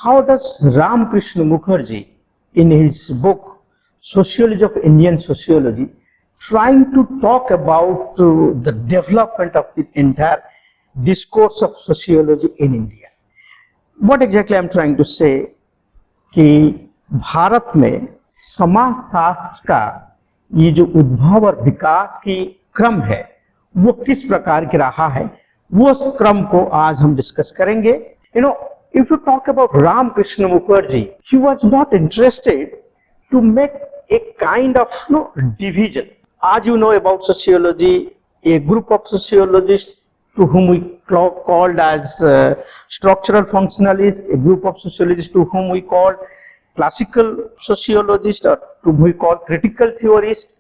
how does Ramkrishna Mukherjee, in his book Sociology of Indian Sociology, trying to talk about the development of the entire discourse of sociology in India. What exactly I am trying to say कि भारत में समाज शास्त्र का ये जो उद्भव और विकास की क्रम है वो किस प्रकार की रहा है, वो उस क्रम को आज हम डिस्कस करेंगे. If you talk about Ramkrishna Mukherjee, he was not interested to make a kind of division. As you know about sociology, a group of sociologists to whom we called as structural functionalists, a group of sociologists to whom we called classical sociologists, or to whom we call critical theorists.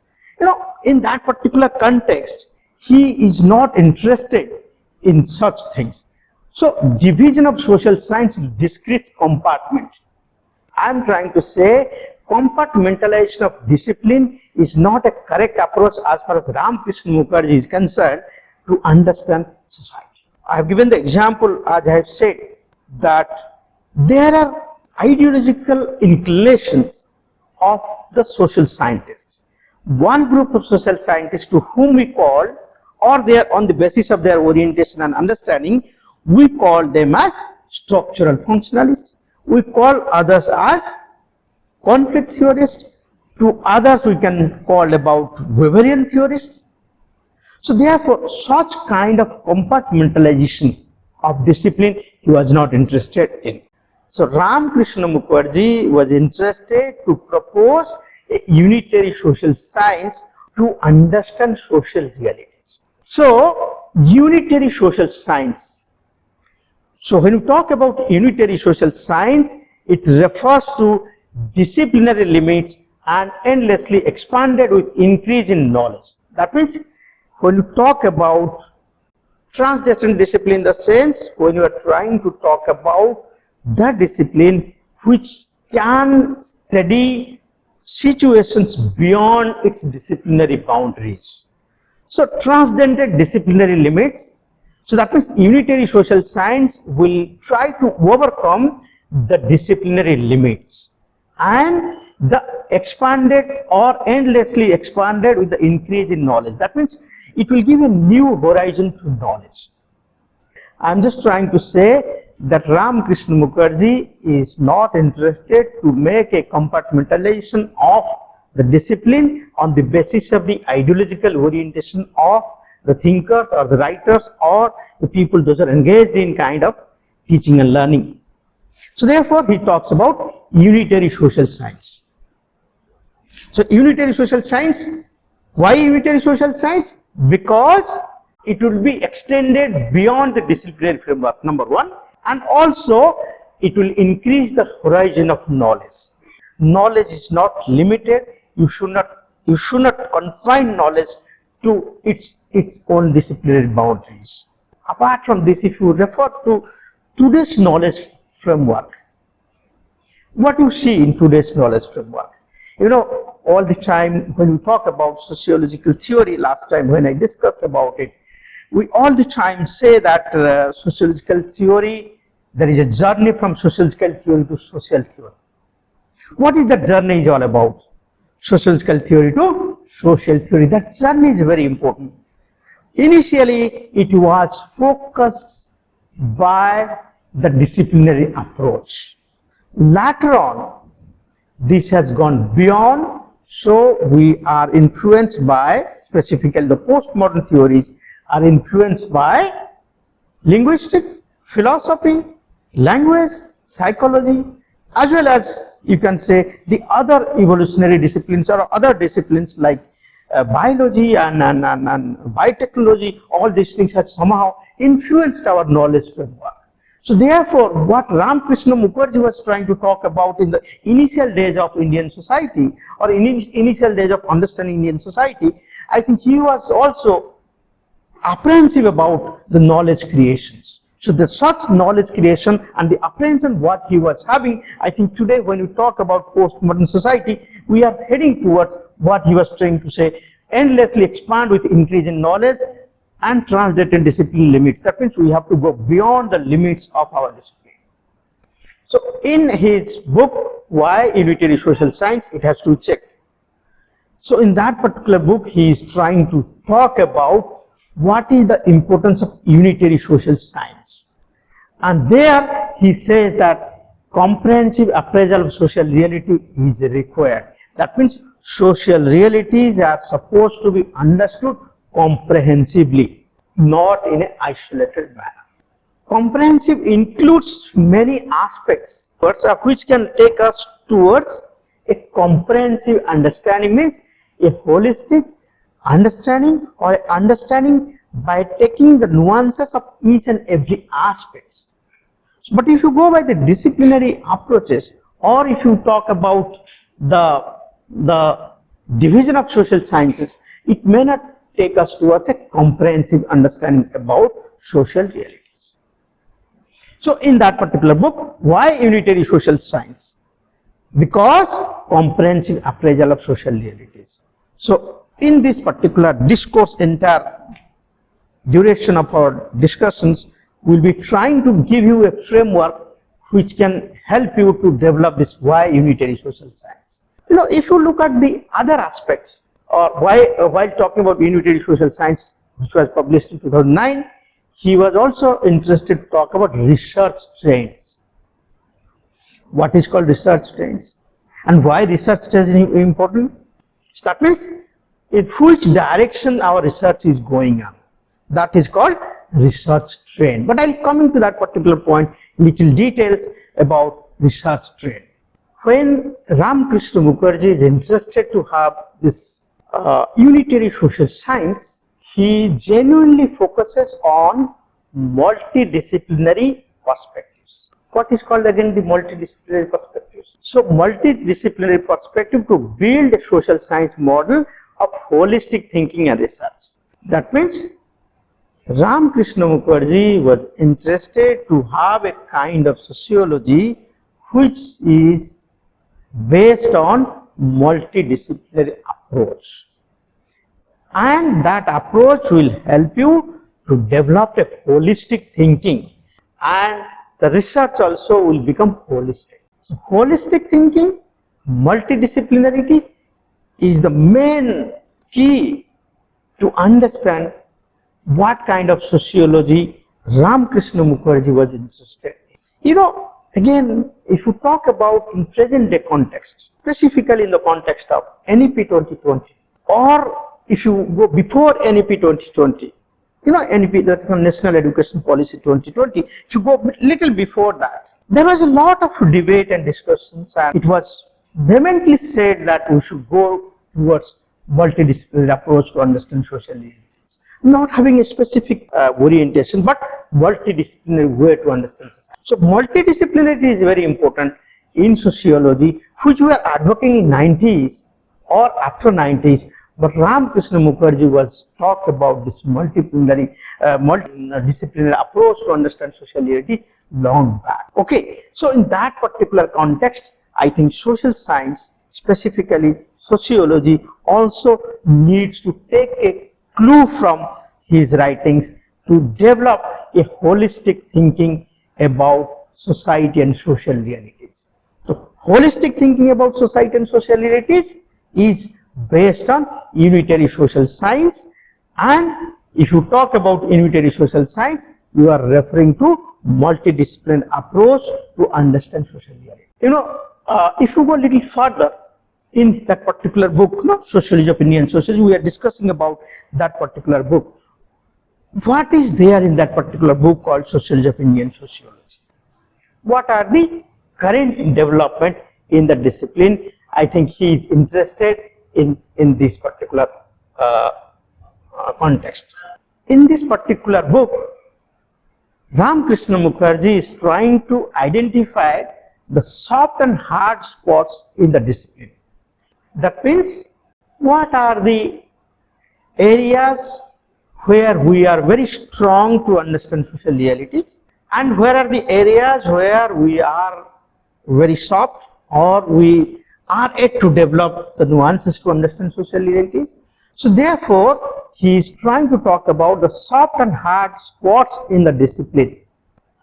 In that particular context, he is not interested in such things. So, division of social science is discrete compartment. I am trying to say compartmentalization of discipline is not a correct approach as far as Ramkrishna Mukherjee is concerned to understand society. I have given the example, as I have said, that there are ideological inclinations of the social scientists. One group of social scientists to whom we call, or they are on the basis of their orientation and understanding, we call them as structural functionalists. We call others as conflict theorists. To others we can call about Weberian theorists. So therefore, such kind of compartmentalization of discipline he was not interested in. So Ramkrishna Mukherjee was interested to propose a unitary social science to understand social realities. So unitary social science. So when we talk about unitary social science, it refers to disciplinary limits and endlessly expanded with increase in knowledge. That means when you talk about transcendent discipline, in the sense when you are trying to talk about the discipline which can study situations beyond its disciplinary boundaries. So transcendent disciplinary limits. So that means unitary social science will try to overcome the disciplinary limits and the expanded or endlessly expanded with the increase in knowledge. That means it will give a new horizon to knowledge. I am just trying to say that Ramkrishna Mukherjee is not interested to make a compartmentalization of the discipline on the basis of the ideological orientation of the thinkers or the writers or the people those are engaged in kind of teaching and learning. So therefore, he talks about unitary social science. So unitary social science, why unitary social science? Because it will be extended beyond the disciplinary framework, number one, and also it will increase the horizon of knowledge. Knowledge is not limited. You should not confine knowledge to its own disciplinary boundaries. Apart from this, if you refer to today's knowledge framework, what you see in today's knowledge framework, all the time when we talk about sociological theory, last time when I discussed about it, we all the time say that sociological theory, there is a journey from sociological theory to social theory. What is that journey is all about? Sociological theory to social theory. That journey is very important. Initially, it was focused by the disciplinary approach. Later on, this has gone beyond, so we are influenced by, specifically the postmodern theories are influenced by linguistic, philosophy, language, psychology, as well as you can say the other evolutionary disciplines or other disciplines like biology and biotechnology. All these things have somehow influenced our knowledge framework. So therefore, what Ramkrishna Mukherjee was trying to talk about in the initial days of Indian society or initial days of understanding Indian society, I think he was also apprehensive about the knowledge creations. So the such knowledge creation and the apprehension what he was having, I think today when we talk about postmodern society, we are heading towards what he was trying to say, endlessly expand with increase in knowledge and transcendent discipline limits. That means we have to go beyond the limits of our discipline. So in his book, Why Unitary Social Science, it has to check. So in that particular book, he is trying to talk about what is the importance of unitary social science. And there he says that comprehensive appraisal of social reality is required. That means social realities are supposed to be understood comprehensively, not in an isolated manner. Comprehensive includes many aspects which can take us towards a comprehensive understanding, means a holistic understanding or understanding by taking the nuances of each and every aspect. But if you go by the disciplinary approaches, or if you talk about the division of social sciences, it may not take us towards a comprehensive understanding about social realities. So in that particular book, why unitary social science? Because comprehensive appraisal of social realities. So in this particular discourse, entire duration of our discussions, we will be trying to give you a framework which can help you to develop this why unitary social science. You know, if you look at the other aspects, or while talking about unitary social science, which was published in 2009, he was also interested to talk about research trends. What is called research trends, and why research trends is important? So that means in which direction our research is going on. That is called research trend. But I will come into that particular point in little details about research trend. When Ramkrishna Mukherjee is interested to have this unitary social science, he genuinely focuses on multidisciplinary perspectives. What is called again the multidisciplinary perspectives? So multidisciplinary perspective to build a social science model of holistic thinking and research. That means Ramkrishna Mukherjee was interested to have a kind of sociology which is based on multidisciplinary approach, and that approach will help you to develop a holistic thinking, and the research also will become holistic. So holistic thinking, multidisciplinarity is the main key to understand what kind of sociology Ramkrishna Mukherjee was interested in. You know, again, if you talk about in present day context, specifically in the context of NEP 2020, or if you go before NEP 2020, you know, NEP, the National Education Policy 2020, if you go a little before that, there was a lot of debate and discussions, and it was vehemently said that we should go towards multidisciplinary approach to understand social realities, not having a specific orientation, but multidisciplinary way to understand society. So multidisciplinarity is very important in sociology, which we are advocating in 90s or after 90s, but Ramkrishna Mukherjee was talked about this multidisciplinary approach to understand social reality long back. Okay, so in that particular context, I think social science, specifically sociology, also needs to take a clue from his writings to develop a holistic thinking about society and social realities. So holistic thinking about society and social realities is based on unitary social science, and if you talk about unitary social science, you are referring to multidisciplinary approach to understand social reality. You know, if you go a little further in that particular book, Sociology of Indian Sociology, we are discussing about that particular book. What is there in that particular book called Sociology of Indian Sociology? What are the current development in the discipline? I think he is interested in this particular context. In this particular book, Ramkrishna Mukherjee is trying to identify the soft and hard spots in the discipline. That means, what are the areas where we are very strong to understand social realities, and where are the areas where we are very soft, or we are yet to develop the nuances to understand social realities. So therefore, he is trying to talk about the soft and hard spots in the discipline.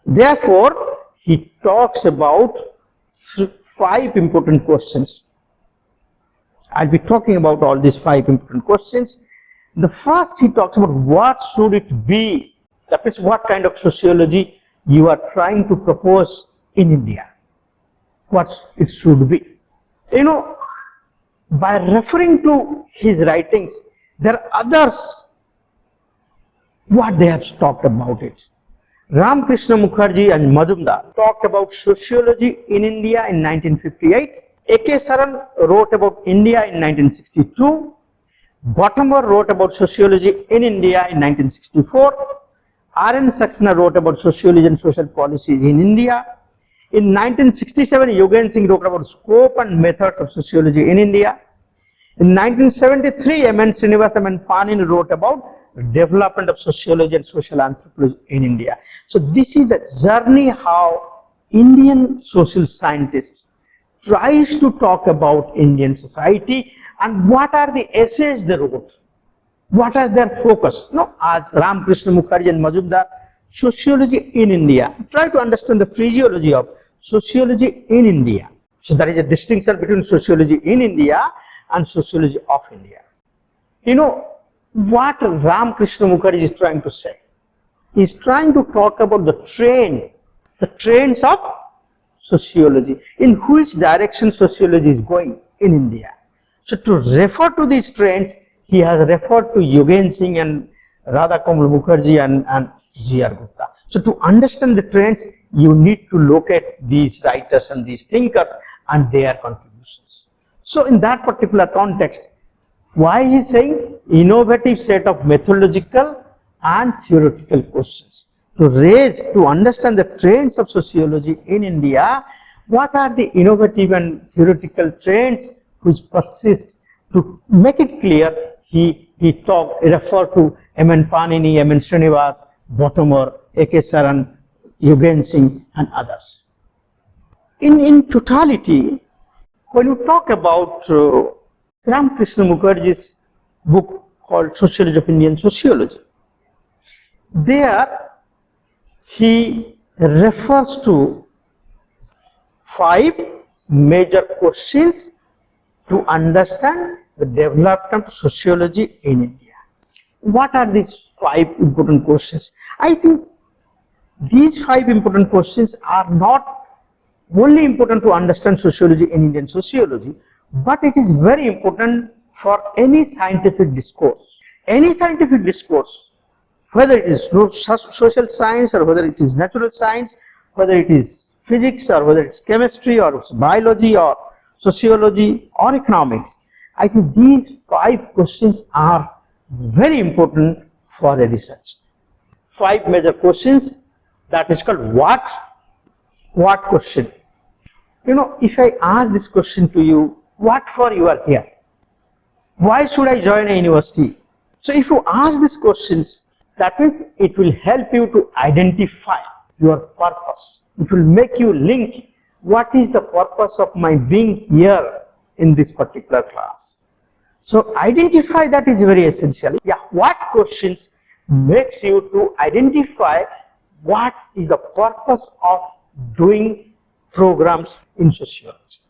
Therefore, he talks about 5 important questions. I'll be talking about all these 5 important questions. The first, he talks about what should it be, that is, what kind of sociology you are trying to propose in India, what it should be. You know, by referring to his writings, there are others, what they have talked about it. Ramkrishna Mukherjee and Majumdar talked about sociology in India in 1958. A.K. Saran wrote about India in 1962. Bottomer wrote about sociology in India in 1964. R.N. Saxena wrote about sociology and social policies in India. In 1967, Yogen Singh wrote about scope and methods of sociology in India. In 1973, M.N. Srinivas and Panini wrote about development of sociology and social anthropology in India. So this is the journey how Indian social scientist tries to talk about Indian society and what are the essays they wrote, what are their focus. No, as Ramkrishna Mukherjee and Majumdar, sociology in India, try to understand the physiology of sociology in India. So there is a distinction between sociology in India and sociology of India. You know what Ramkrishna Mukherjee is trying to say? He is trying to talk about the trends of sociology, in which direction sociology is going in India. So to refer to these trends, he has referred to Yogen Singh and Radha Kamal Mukherjee and G.R. Gupta. So to understand the trends, you need to look at these writers and these thinkers and their contributions. So in that particular context, why he is saying innovative set of methodological and theoretical questions to understand the trends of sociology in India. What are the innovative and theoretical trends which persist? To make it clear, he referred to M.N. Panini, M.N. Srinivas, Bottomer, A.K. Saran, Yogen Singh and others. In totality, when you talk about Ramkrishna Mukherjee's book called Sociology of Indian Sociology, there he refers to 5 major questions to understand the development of sociology in India. What are these 5 important questions? I think these 5 important questions are not only important to understand sociology in Indian sociology, but it is very important for any scientific discourse. Any scientific discourse, whether it is social science or whether it is natural science, whether it is physics or whether it's chemistry or it's biology or sociology or economics, I think these 5 questions are very important for a research. 5 major questions, that is called what question. You know, if I ask this question to you, what for you are here? Why should I join a university? So if you ask these questions, that means it will help you to identify your purpose. It will make you link what is the purpose of my being here in this particular class. So identify that is very essential. Yeah, what questions makes you to identify what is the purpose of doing programs in sociology.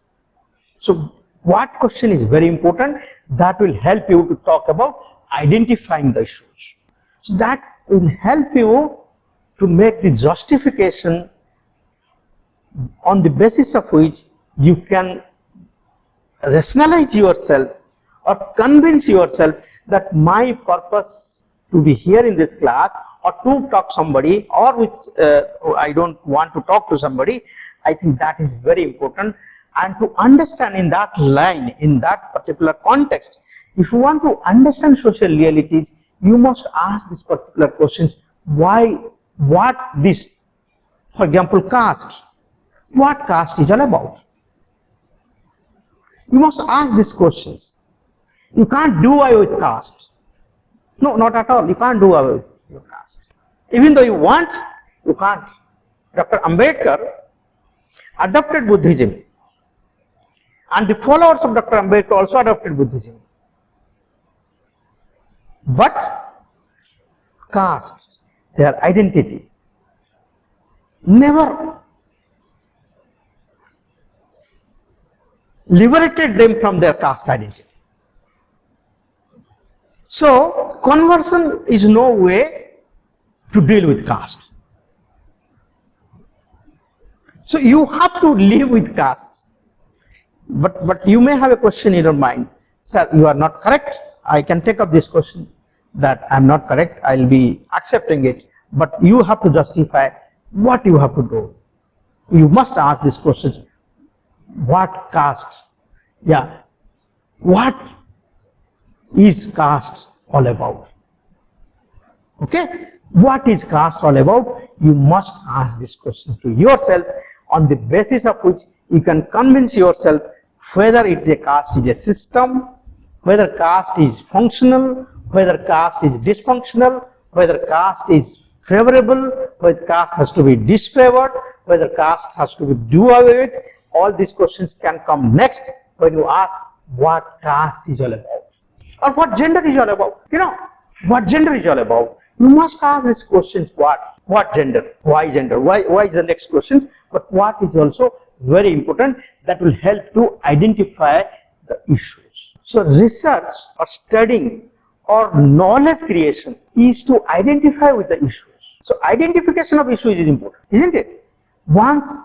So what question is very important, that will help you to talk about identifying the issues. So that will help you to make the justification on the basis of which you can rationalize yourself or convince yourself that my purpose to be here in this class or to talk somebody or which I don't want to talk to somebody, I think that is very important. And to understand in that line, in that particular context, if you want to understand social realities, you must ask these particular questions. Why, what this, for example, caste, what caste is all about? You must ask these questions. You can't do away with caste. No, not at all. You can't do away with your caste. Even though you want, you can't. Dr. Ambedkar adopted Buddhism, and the followers of Dr. Ambedkar also adopted Buddhism. But caste, their identity, never liberated them from their caste identity. So conversion is no way to deal with caste. So you have to live with caste. But you may have a question in your mind, sir, you are not correct. I can take up this question that I am not correct. I will be accepting it. But you have to justify what you have to do. You must ask these questions. What caste? Yeah. What is caste all about? Okay. What is caste all about? You must ask these questions to yourself, on the basis of which you can convince yourself whether it's a caste is a system, whether caste is functional, whether caste is dysfunctional, whether caste is favorable, whether caste has to be disfavored, whether caste has to be do away with. All these questions can come next when you ask what caste is all about, or what gender is all about. You know, what gender is all about. You must ask these questions. What gender? Why gender? Why is the next question? But what is also very important, that will help to identify the issues. So research or studying or knowledge creation is to identify with the issues. So identification of issues is important, isn't it? Once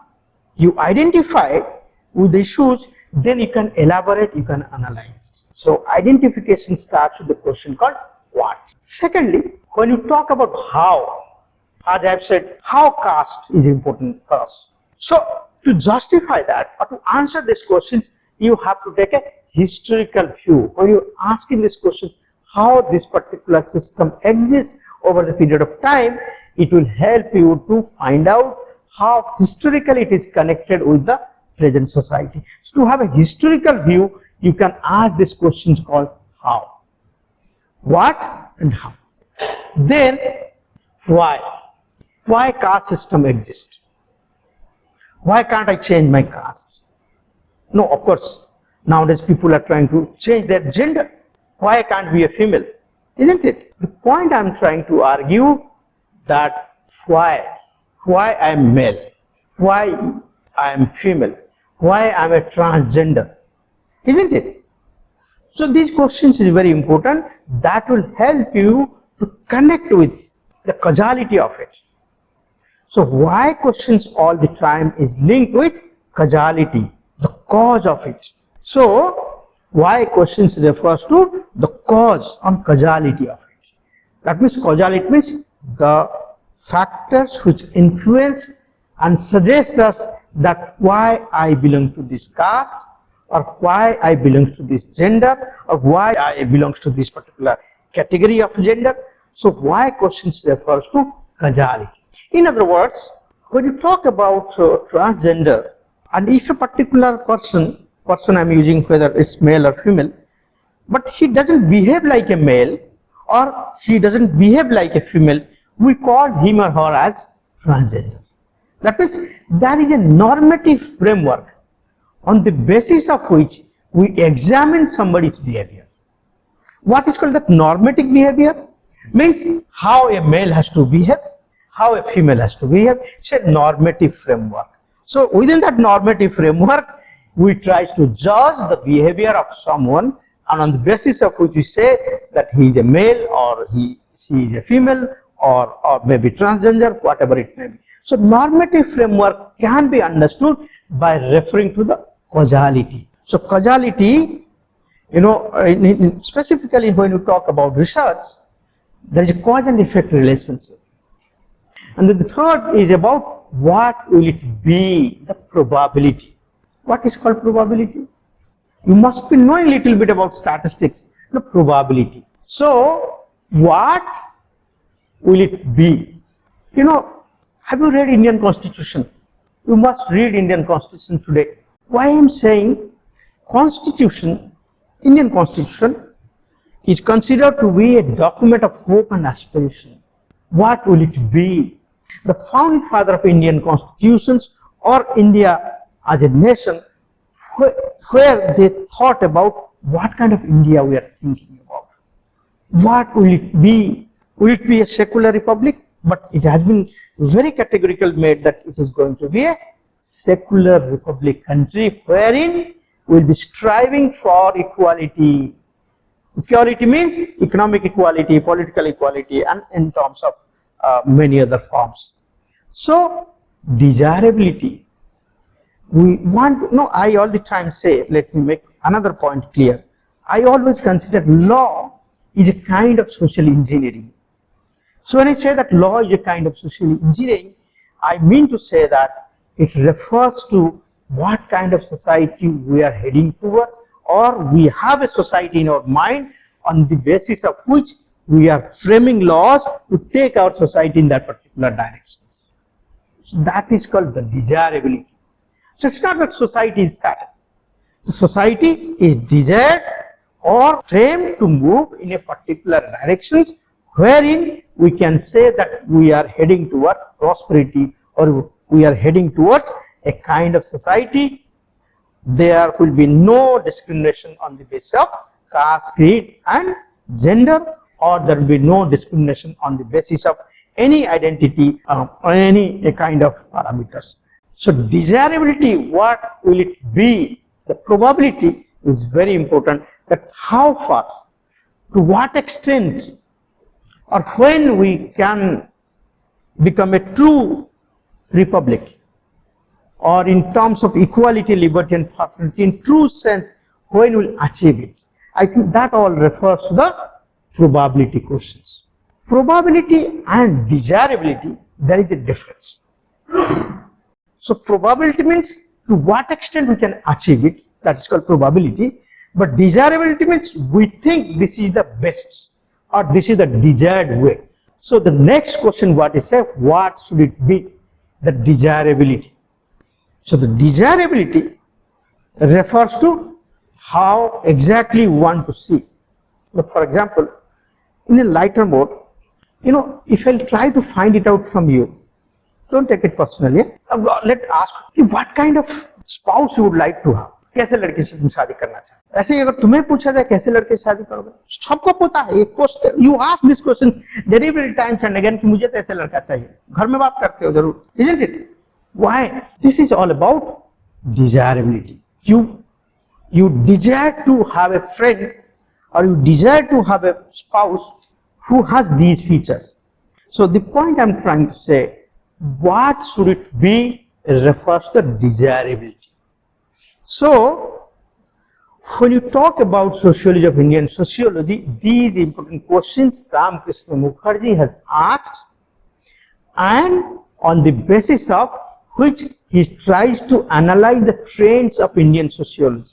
you identify with the issues, then you can elaborate, you can analyze. So identification starts with the question called what. Secondly, when you talk about how, as I have said, how caste is important for us. So to justify that or to answer these questions, you have to take a historical view. When you are asking this question, how this particular system exists over the period of time, it will help you to find out how historically it is connected with the present society. So to have a historical view, you can ask these questions called how. What and how. Then why? Why caste system exists? Why can't I change my caste? No, of course, nowadays people are trying to change their gender. Why I can't be a female? Isn't it? The point I am trying to argue that why I am male, why I am female, why I am a transgender, isn't it? So these questions is very important. That will help you to connect with the causality of it. So why questions all the time is linked with causality, the cause of it. So why questions refers to the cause on causality of it. That means causality means the factors which influence and suggest us that why I belong to this caste, or why I belong to this gender, or why I belong to this particular category of gender. So why questions refers to causality. In other words, when you talk about transgender, and if a particular person I am using, whether it's male or female, but he doesn't behave like a male or she doesn't behave like a female, we call him or her as transgender. That means there is a normative framework on the basis of which we examine somebody's behavior. What is called that normative behavior? Means how a male has to behave, how a female has to behave. It's a normative framework. So within that normative framework, we try to judge the behavior of someone, and on the basis of which we say that he is a male or she is a female or maybe transgender, whatever it may be. So normative framework can be understood by referring to the causality. So causality, you know, specifically when you talk about research, there is a cause and effect relationship. And then the third is about what will it be, the probability. What is called probability? You must be knowing a little bit about statistics, the probability. So what will it be? You know, have you read Indian Constitution? You must read Indian Constitution today. Why I am saying Constitution, Indian Constitution is considered to be a document of hope and aspiration. What will it be? The founding father of Indian constitutions, or India as a nation, where they thought about what kind of India we are thinking about. What will it be? Will it be a secular republic? But it has been very categorical made that it is going to be a secular republic country, wherein will be striving for equality. Equality means economic equality, political equality, and in terms of many other forms. So, desirability. We want, no, I all the time say, let me make another point clear. I always consider law is a kind of social engineering. So when I say that law is a kind of social engineering, I mean to say that it refers to what kind of society we are heading towards, or we have a society in our mind on the basis of which we are framing laws to take our society in that particular direction. So that is called the desirability. So it's not that society is static. Society is desired or framed to move in a particular directions wherein we can say that we are heading towards prosperity, or we are heading towards a kind of society. There will be no discrimination on the basis of caste, creed, and gender, or there will be no discrimination on the basis of any identity or any kind of parameters. So desirability, what will it be? The probability is very important, that how far, to what extent, or when we can become a true republic, or in terms of equality, liberty, and fraternity, in true sense, when we will achieve it. I think that all refers to the probability questions. Probability and desirability, there is a difference. So probability means to what extent we can achieve it, that is called probability. But desirability means we think this is the best, or this is the desired way. So the next question what is said, what should it be? The desirability. So the desirability refers to how exactly we want to see. But for example, in a lighter mode, if I try to find it out from you, don't take it personally. Let's ask what kind of spouse you would like to have. कैसे लड़के से तुम शादी करना चाहते? ऐसे ही अगर तुम्हें पूछा जाए कैसे लड़के से शादी करोगे, सबको पता है. एक question you ask this question deliberately times and again कि मुझे तो ऐसे लड़का चाहिए. घर में बात करते हो जरूर, isn't it? Why? This is all about desirability. You desire to have a friend, or you desire to have a spouse who has these features. So the point I'm trying to say, what should it be refers to desirability. So when you talk about sociology of Indian sociology, these important questions Ramkrishna Mukherjee has asked, and on the basis of which he tries to analyze the trends of Indian sociology.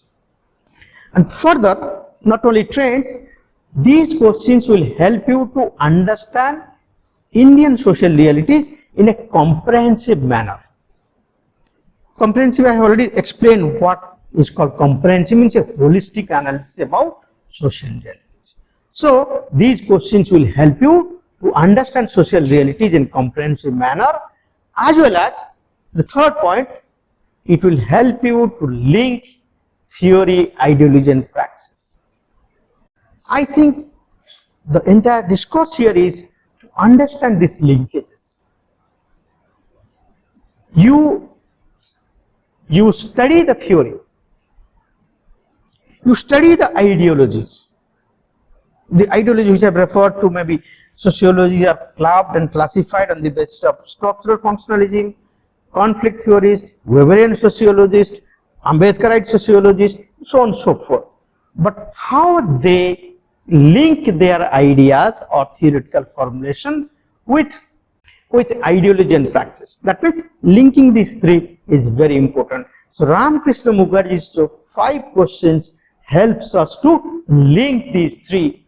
And further, not only trends, these questions will help you to understand Indian social realities in a comprehensive manner. Comprehensive, I have already explained what is called comprehensive, means a holistic analysis about social realities. So these questions will help you to understand social realities in comprehensive manner, as well as the third point, it will help you to link theory, ideology, and praxis. I think the entire discourse here is to understand these linkages. You study the theory, you study the ideologies. The ideologies which I have referred to, maybe sociology, are clubbed and classified on the basis of structural functionalism, conflict theorist, Weberian sociologist, Ambedkarite sociologist, so on and so forth. But how they link their ideas or theoretical formulation with ideology and praxis. That means linking these three is very important. So Ramkrishna Mukherjee's 5 questions helps us to link these three: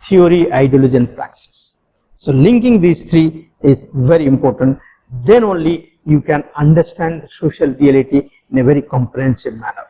theory, ideology, and praxis. So linking these three is very important. Then only you can understand the social reality in a very comprehensive manner.